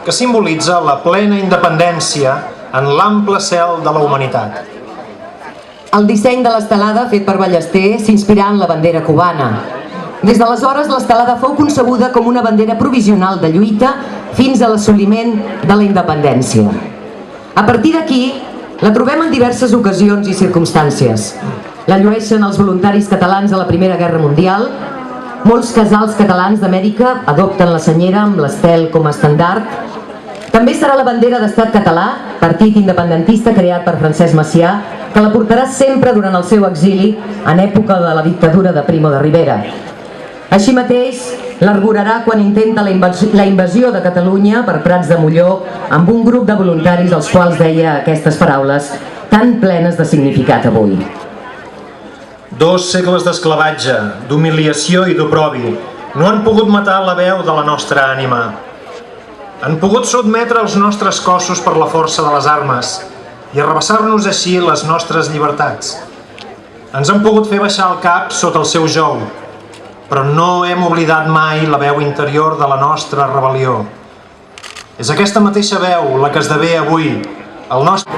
que simbolitza la plena independència en l'ample cel de la humanitat. El disseny de l'estelada fet per Ballester s'inspirà en la bandera cubana. Des d'aleshores, l'estelada fou concebuda com una bandera provisional de lluita fins a l'assoliment de la independència. A partir d'aquí, la trobem en diverses ocasions i circumstàncies. La llueixen els voluntaris catalans a la Primera Guerra Mundial. Molts casals catalans d'Amèrica adopten la senyera amb l'estel com a estendard. També serà la bandera d'Estat Català, partit independentista creat per Francesc Macià, que la portarà sempre durant el seu exili en època de la dictadura de Primo de Rivera. Així mateix, l'arborarà quan intenta la invasió de Catalunya per Prats de Molló amb un grup de voluntaris als quals deia aquestes paraules tan plenes de significat avui. 2 segles d'esclavatge, d'humiliació i d'oprobi no han pogut matar la veu de la nostra ànima. Han pogut sotmetre els nostres cossos per la força de les armes i arrabassar-nos així les nostres llibertats. Ens han pogut fer baixar el cap sota el seu jou, però no hem oblidat mai la veu interior de la nostra rebel·lió. És aquesta mateixa veu la que esdevé avui el nostre...